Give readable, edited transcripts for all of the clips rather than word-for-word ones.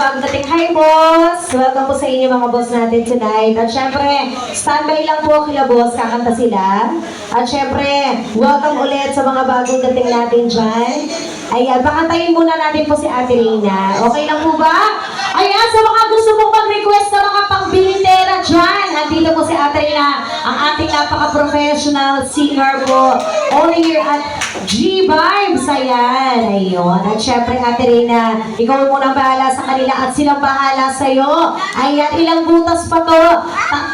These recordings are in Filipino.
bagong dating. Hi, boss! Welcome po sa inyo mga boss natin tonight. At syempre, standby lang po kila boss, kakanta sila. At syempre, welcome ulit sa mga bagong dating natin dyan. Ayan, pakantayin muna natin po si Ate Reyna. Okay lang po ba? Ayan, sa mga gusto mong mag-request na mga pangbilitera dyan, andito po si Ate Reyna, ang ating napaka-professional singer po. Only here at G-Vibes. Ayan, ayun. At syempre, Ate Reyna, ikaw muna bahala sa kanila at silang bahala sa'yo. Ayan, ilang butas pa to?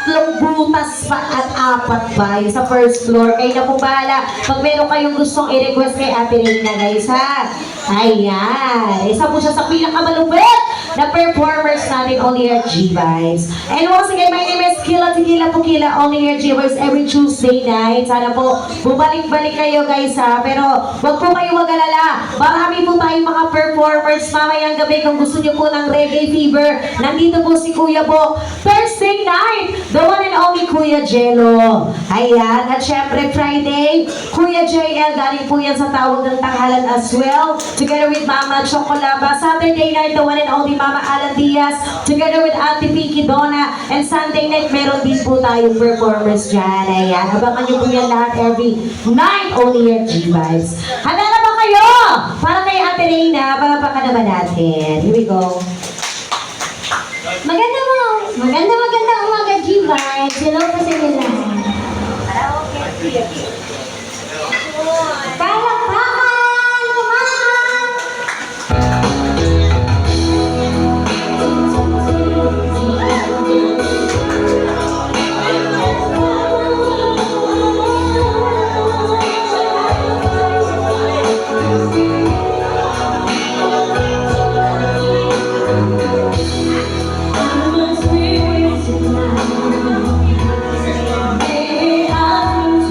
3 butas pa at 4 pa. Yung sa first floor. Kayo na po bahala. Pag meron kayong gustong i-request kay Ate Reyna, guys, ha? Ayan. Isa po siya sa pinakamalupit na performers natin only here at G-Vibes. And once again, my name is Kila Tequila Pukila, only here at G-Vibes every Tuesday night. Sana po, bumalik-balik kayo, guys, ha? Pero wag po kayo mag-alala. Marami po tayong mga performers mamayang gabi kung gusto niyo po ng Reggae Fever. Nandito po si Kuya Bo. Thursday night, the one and only Kuya Jello. Ayan. At syempre, Friday, Kuya JL. Galing po yan sa tawag ng tanghalan as well. Together with Mama Chocolaba. Saturday night, the one and only Mama Alan Diaz. Together with Ate Pinky Donna. And Sunday night, meron din po tayong performers dyan. Ayan. Abangan niyo po yan lahat every night only here at G-Vibes. Handa na ba kayo? Para kay Ate Reyna, para pa naman natin. Here we go. Magandang umaga, G-Vibes. Hello po sa inyo lahat. Palakpakan! Kumahan! Baby, I'm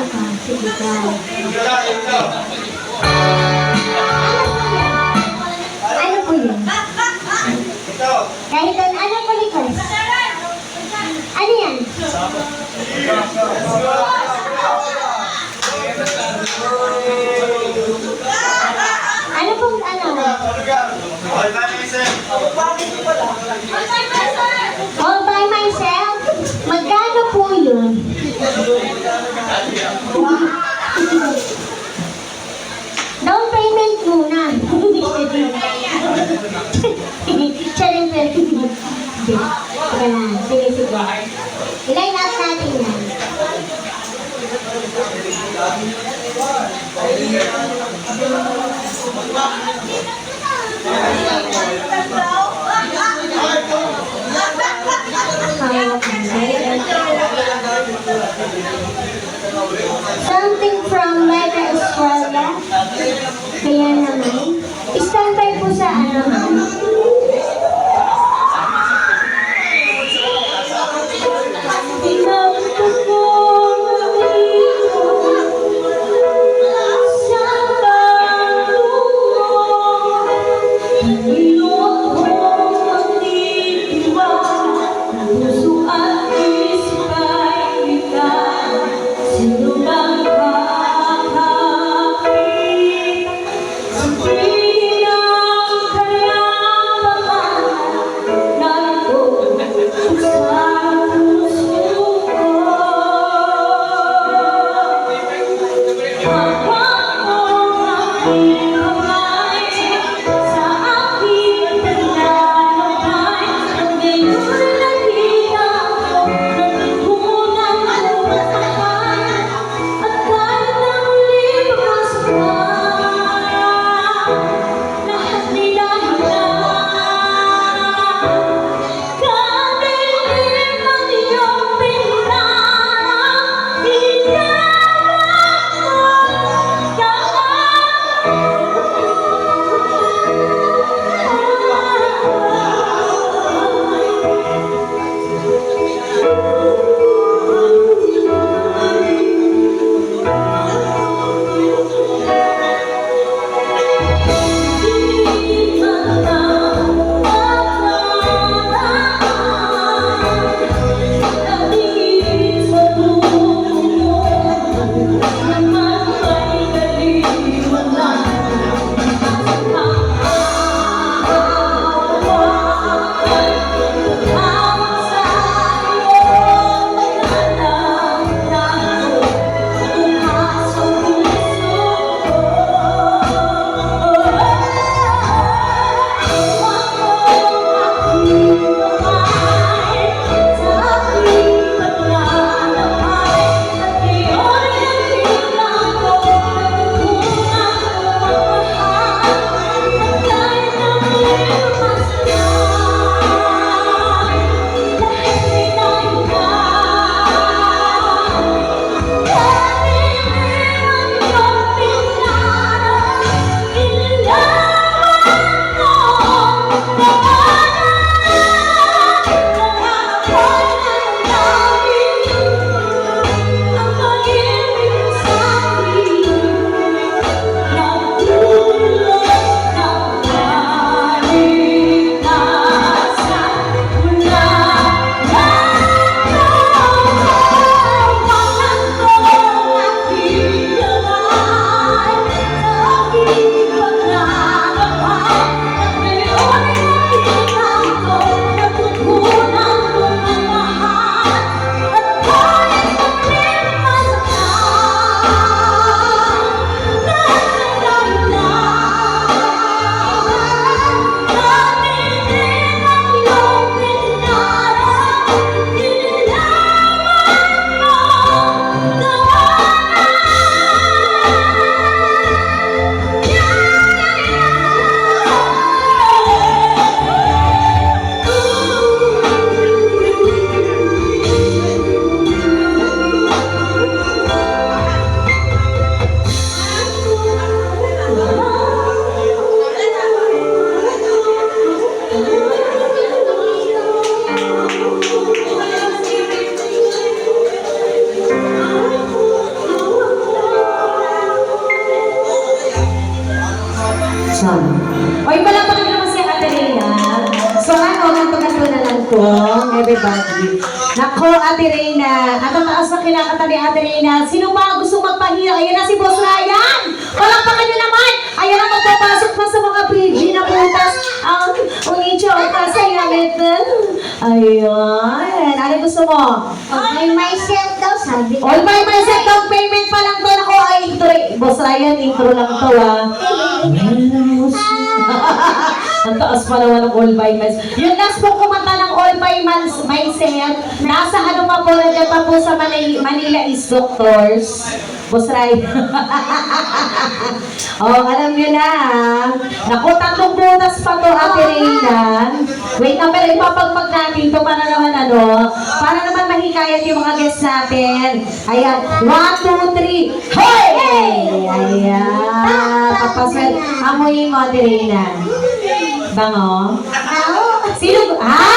ka. Sige ka. Ano po yun? Kahit ano po request? Ano yan? Ano pong ano? All by myself? Magkano po yun? Down payment muna. Charing pero. Sige, sige. Iline out natin yan. Something from Mega Australia. Kaya naman. Standby po sa ano. Oy, wala pa rin naman si Ate Reyna. So ano, ganto-ganto na lang to, everybody. Nako, Ate Reyna. At ang taas na kinakata ni Ate Reyna. Sino ba gusto magpahiya? Ayan na si Boss Ryan. Palakpakan niyo naman. Ayan na, magpapasok pa sa mga PG na putas. Ang ungicho at kasayamit. Ayan. Ano gusto mo? Okay, myself daw, sabi. All by myself, down payment pa lang to. Ako ay intro. Boss Ryan, intro lang to Ang taas pa naman ng all by myself. Yung last po kumanta ng all by myself, nasa ano pa po, nandiyan pa po sa Manila is Doctors. Boss Ryan. Oh, alam nyo na. Naku, 3 butas pa to, Ate Reyna. Wait na, pero ipapagpag natin to para naman para naman mahikayat yung mga guests natin. Ayan, 1, 2, 3. Hey! Ayan. Papaswel. Amoyin mo, Ate Reyna. Bango? Sino? Ha?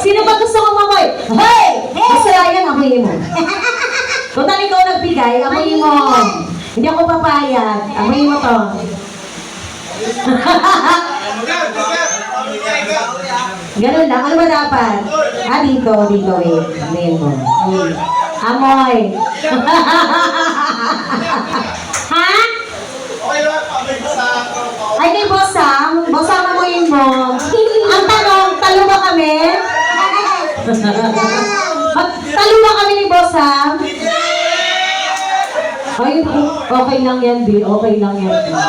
Sino ba gusto kong mamoy? Hey! Gusto yan, amoyin mo. Total, ikaw nagbigay, amoyin mo. Hindi ako papayag. Amoyin mo to. Ganun lang. Ano ba dapat? Dito, wait. Amoyin mo. Amoy. Ha? Ay, kay Bossam. Bossam, amoyin mo. Ang tanong, talo ba kami? Talo ba kami ni Bossam? Ay, okay lang yan, Bill. Okay lang yan, Bill.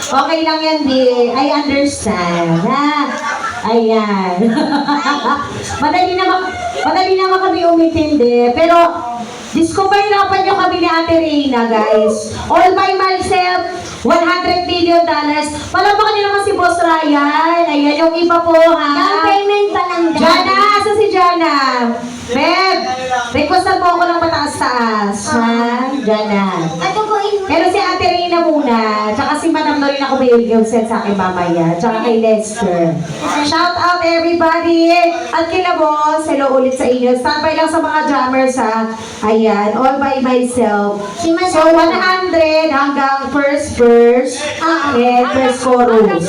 Okay lang yan, Bill. I understand. Ha? Ayan. madali naman kami umintindi. Pero, Diyos ko, pahirapan nyo kami ni Ate Reyna, guys. All by myself, $100 million. Palapakan nyo naman si Boss Ryan. Ayan, yung iba po, ha? Down payment pa lang daw. Jana, asa si Jana? Beb, requestan mo ako ng mataas-taas, ha? Jana. Patukuin mo. Pero si Ate Reyna muna, tsaka si Madam Lorraine ako bibigyan set sa akin mamaya, tsaka kay Lester. Shout out everybody! At kila Boss, hello ulit sa inyo. Standby lang sa mga jammers, ha? Ayan, all by myself. Si Madam. So, 100 hanggang first verse and first chorus.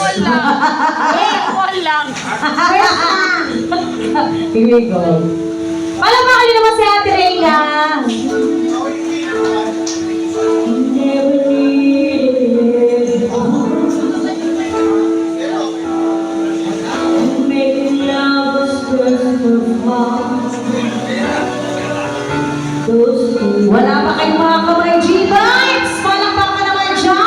Here we go. Palapakan niyo naman si Ate Reyna. Never needed making love just for fun. Wala pa kayong mga kamay G-Vibes! Palakpakan naman dyan!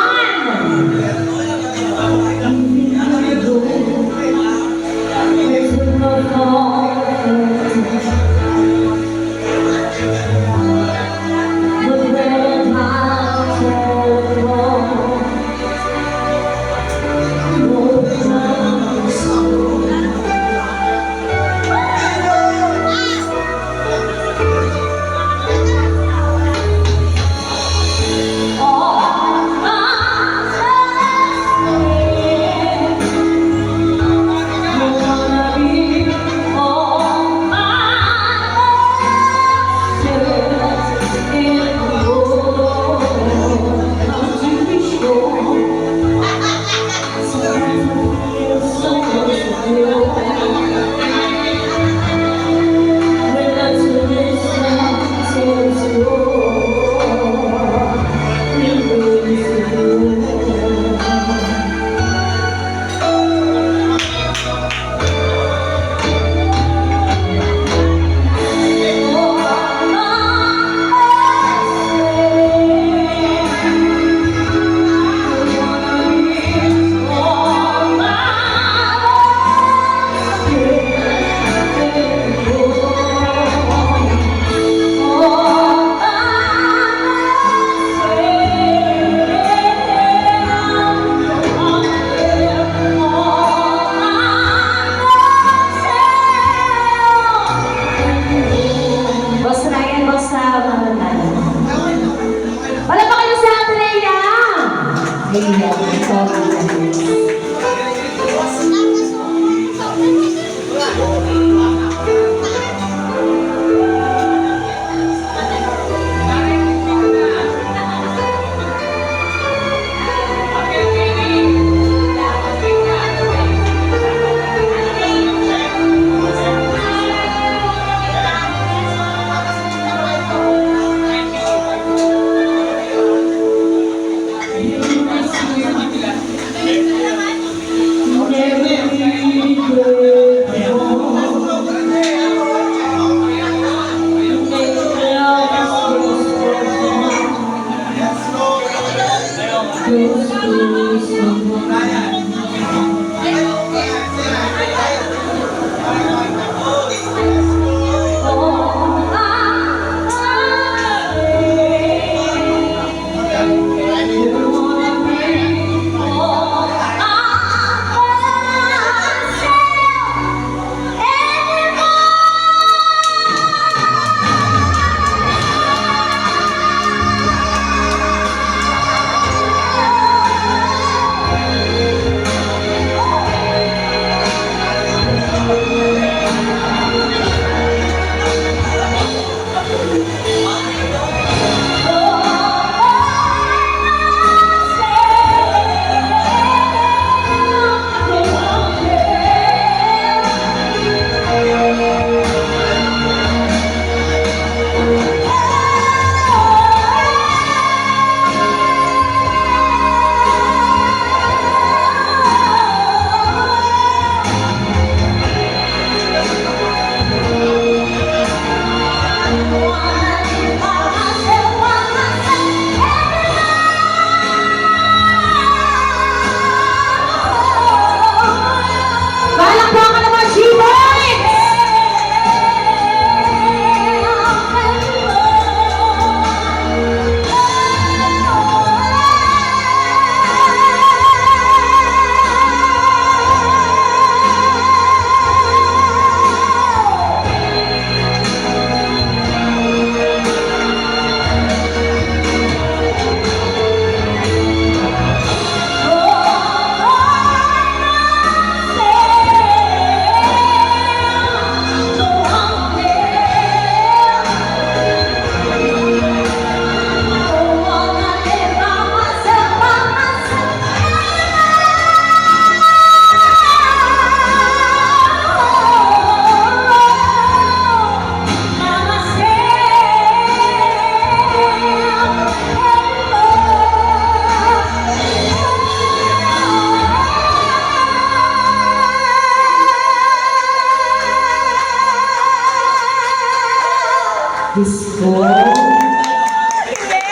Disco.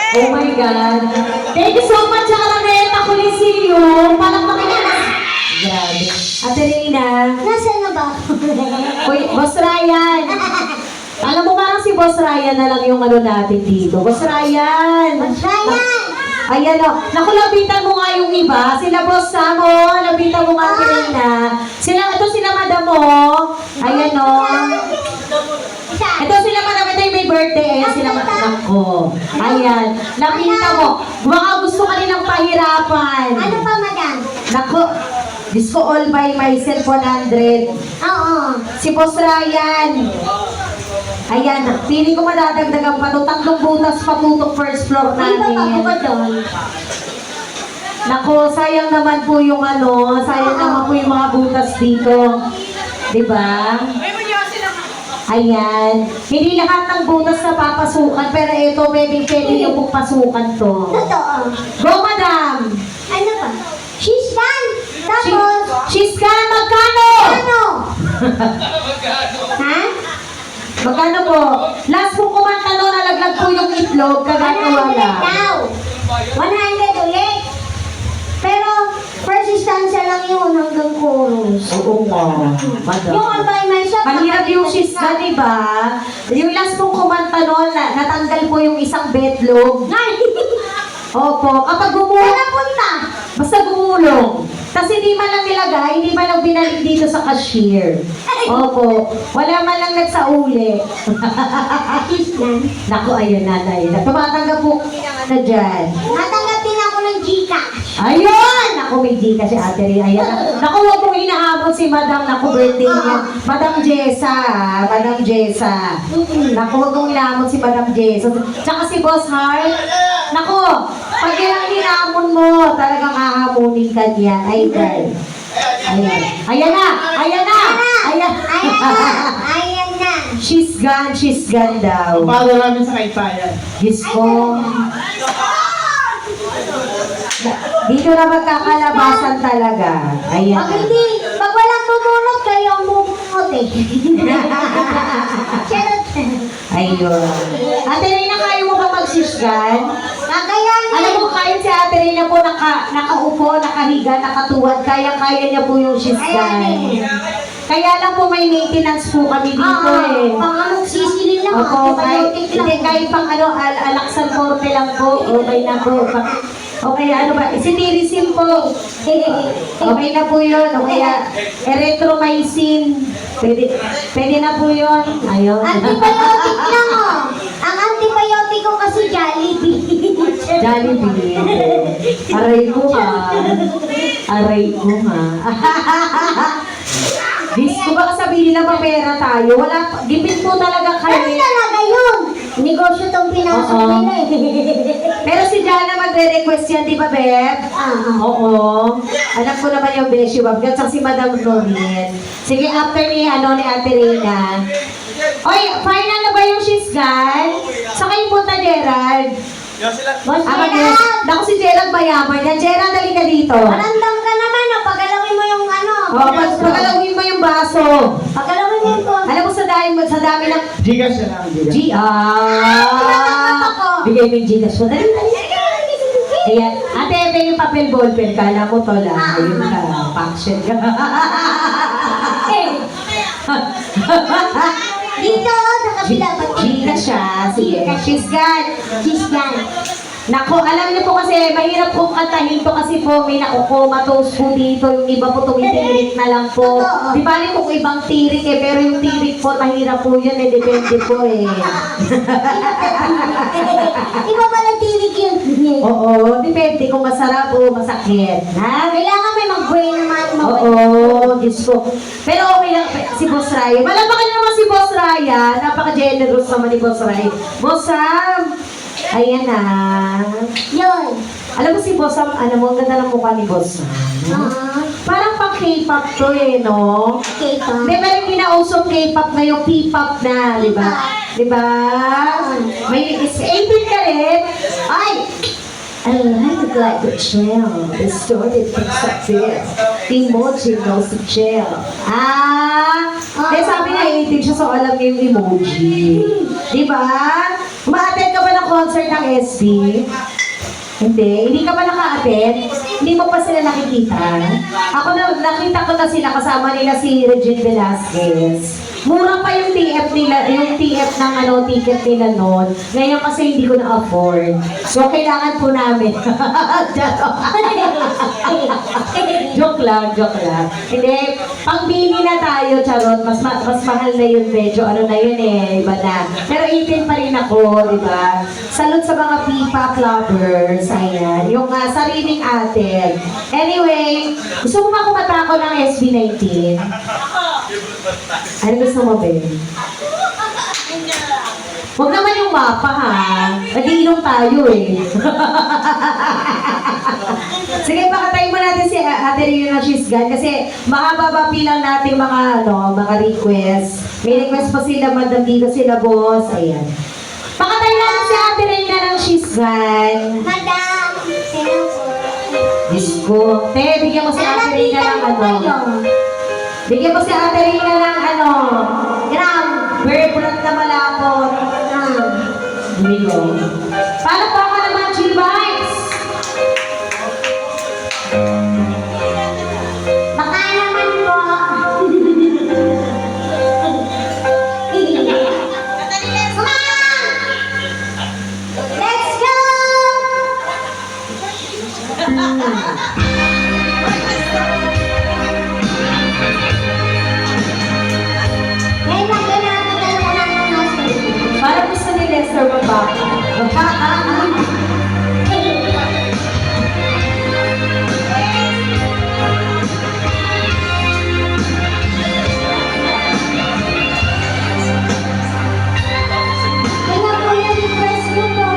Oh my God. Thank you so much, Araneta Coliseum. Palakpakin niya. Grabe. Ate Reyna. Nasaan na ba? Uy, Boss Ryan. Alam mo, parang si Boss Ryan na lang yung ano natin dito. Boss Ryan. Ryan! Ayan o. Naku, lapitan mo nga yung iba. Sila Boss Samo. Lapitan mo nga Reyna. Ito sila Madam mo. Ayan o. Ito sila Madam. Ito yung may birthday. Ayan sila Madam ko. Ayan. Lapitan mo. Baka gusto ka nilang pahirapan. Ano pa, madam? Naku. Disco all by myself 100. Oo. Si Boss Ryan. Ayan, pili ko madadagdagan pa ito. 3 butas pa po itong first floor Ano pa namin. ba doon? Nako, sayang naman po yung ano, sayang naman po yung mga butas dito. Diba? Ayan. Hindi lahat ng butas na papasukan, pero ito, pwede yung pagpasukan to. Totoo. Go, madam! Ano pa? She's done! Tapos, She's gone, magkano? ano? Ha? Magkano po? Last po kumanta no, nalaglag po yung itlog, 100 kagagawa daw. 100 ulit. Pero, first stanza lang yun hanggang chorus. Oo nga, madam. Yung all by myself. Mahirap yung sisga, di ba? Yung last pong kumanta noon, natanggal po yung isang betlog. Opo, kapag Saan punta? basta gumulong. Kasi hindi man lang nilagay, hindi man lang binalik dito sa cashier. Opo, wala man lang nagsauli. She's done. Naku, ayun na. Tumatanggap po kami ng ano dyan. Natanggap din ako ng Gcash. Ayun! Naku, may di kasi ate rin. Ayan. Naku, huwag mong hinahabol si Madam. Naku, birthday niya. Madam Jessa. Madam Jessa. Naku, huwag mong hinahabol si Madam Jessa. Tsaka si Boss Hart. Naku, pag yan ang hinahabol mo, talagang hahamunin ka niyan. Ay, girl. Ayan. Ayan na! Ayan na! Ayan. Ayan na! Ayan na! She's gone daw. Para namin sa kaipayan. Diyos ko. Dito na magkakalabasan talaga. Ayan. Pag hindi, pag walang bubunot, kayo ang bubunot eh. Charot. Ayun. Ate Reyna, kaya mo ba magsisgan? Kakayanin. Alam mo, kaya si Ate Reyna po nakaupo, nakahiga, nakatuwad. Kaya niya po yung sisgan. Kaya lang po may maintenance po kami dito eh. Pang anong sisilin lang. Opo, antibiotic lang. hindi kahit pang ano, alaksan forte lang po. Okay na po. Okay, ano ba? Sinirisim po. Okay na po yun. O kaya, erythromycin. Pwede na po yun. Ayun. Antibiotic lang oh. Ang antibiotic ko kasi Jollibee. Jollibee. Aray ko ha. Aray ko ha. Dis ko baka sabihin nila mapera tayo. Wala, gipit po talaga Ano kami. talaga yun? Negosyo tong pinasok Oo. nila eh. Pero si Jana magre-request yan, di ba, Beb? Oo. Alam ko naman yung Beshi Wab. At si Madam Norin. Sige, after ni Ate Reyna. Oy, final na ba yung shisgan? Saka yung punta, Gerald. Boss Gerald. Naku, si Gerald mayaman yan. Gerald, dali ka dito. Marandam ka naman oh. Pagalawin mo yung ano. Pagkalawin mo yung baso. Pagalawin mo yung Alam mo, sa dami ng... Gigas na lang, gigas. Tinatanggap ako. Bigay mo yung Gcash mo. Dali. Ayan. Ate, ebe yung papel ballpen. Kala mo to lang. Ayun ka. Faction ka. Dito, sa kabila. Gcash siya. Sige. She's gone. She's gone. Nako, alam niyo po kasi, mahirap po kantahin to kasi po may nakukomatose po dito. Yung iba po tumitirik na lang po. Totoo. Di ba kung ibang tirik eh, pero yung tirik po, mahirap po yun eh. Depende po eh. Iba pala tinig yun. Oo, depende kung masarap o masakit. Ha? Kailangan may mag-brain naman. Oo, Diyos ko. Pero okay lang, si Boss Ryan. Malapakan naman si Boss Ryan. Napaka-generous naman ni Boss Ryan. Boss Sam! Ayan na. Yun. Alam mo si Boss Sam, ano mo, ang ganda ng mukha ni Boss Sam. Parang pang K-pop to eh, no? Okay pa. Di ba yung kinausap K-pop na yung P-pop na, di ba? Di ba? May 18 ka rin. Ay! I like the trail. The story picks up this. Emoji goes to jail. Kaya sabi niya 18 siya, so alam niya yung emoji. Di ba? Ma-attend ka ba ng concert ng SB? Hindi ka ba naka-attend? Hindi mo pa sila nakikita? Ako nakita ko na sila, kasama nila si Regine Velasquez. Mura pa yung TF nila, yung TF ng ticket nila noon. Ngayon kasi hindi ko na-afford. So, kailangan po namin. Joke lang. Hindi, pangbili na tayo, charot. Mas mahal na yun, medyo. Ano na yun iba na. Pero 18 pa rin ako, di ba? Salute sa mga pipa clubbers. Ayan, yung sariling atin. Anyway, gusto mo ba kumata ko ng SB19? Ano gusto mo, Ben? Huwag naman yung mapa, ha? Nag-iinom tayo, eh. Sige, pakatayin mo natin si Ate Rina ng Shisgan kasi mahaba pilang natin mga request. May request pa sila, madam, dito sila, boss. Ayan. Pakatayin natin si Ate Rina ng Shisgan. Madam, sino po? Disco. Te, bigyan mo si Ate Rina ng Bigyan mo si Ate Rina ng gram. Very bulat na malapot. Bigo. Paano po ako naman, Chill Bites? Baka naman po. Come on! Let's go! Ngayon lagyan natin dalawa ng master. Parang gusto ni Lester magbaka. Kaya po yung request ko po.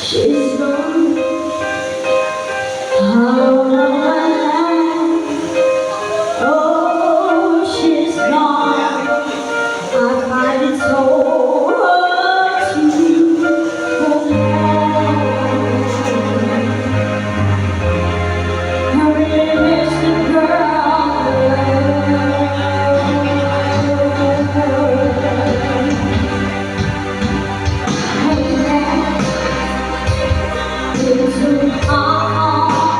She's gone out of my life. Oh, she's gone. I find it so hard to hold on. I really miss the girl. Into arms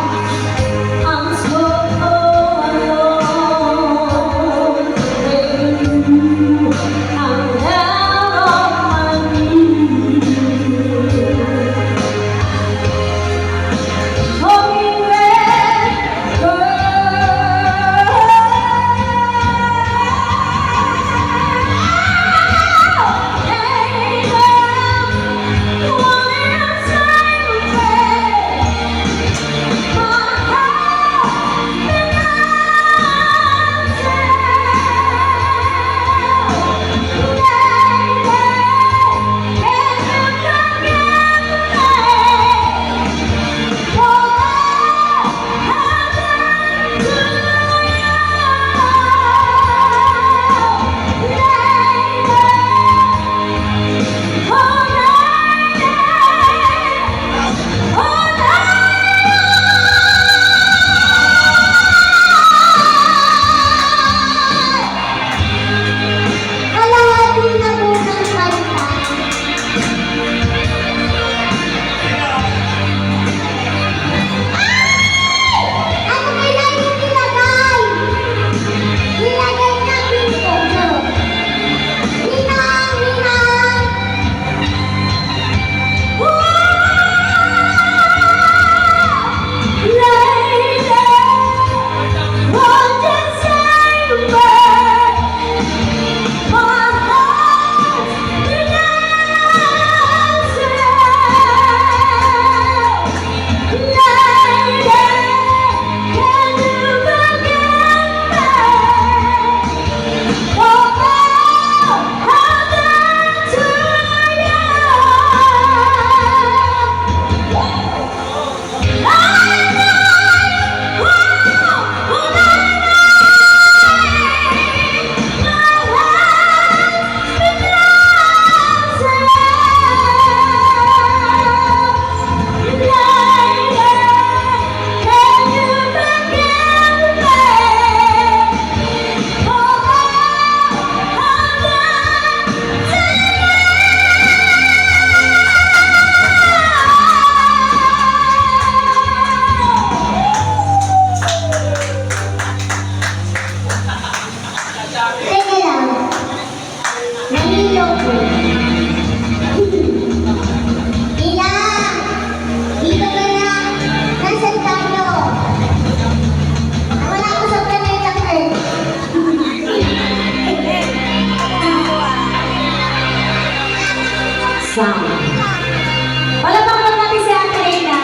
Palapakpan natin si Ate Reyna.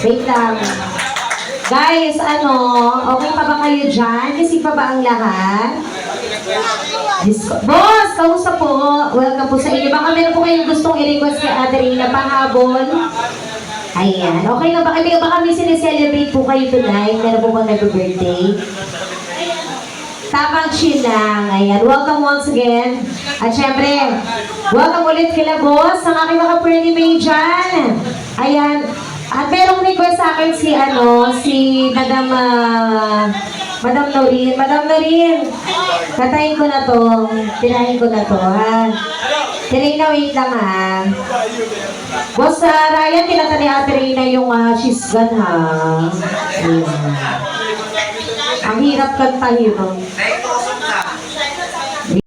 Wait lang. Guys, okay pa ba kayo dyan? Kasi pa ba ang lahat? Boss, kamusta po? Welcome po sa inyo. Baka meron po kayong gustong i-request kay Ate Reyna pahabol. Ayan. Okay na ba? Baka may sineselebrate po kayo tonight. Meron po bang nag-birthday? Tamang chill lang. Ayan. Welcome once again. At syempre, welcome ulit kila boss, ang aking mga pretty maid dyan. Ayan. At merong request sa akin si Madam Noreen. Madam Noreen, katayin ko na to. Tirahin ko na to, ha? Reyna, wait lang, ha? Boss, Ryan, kinata ni Ate Reyna yung she's gone, ha? Ayan. Ang hirap kantahin, no?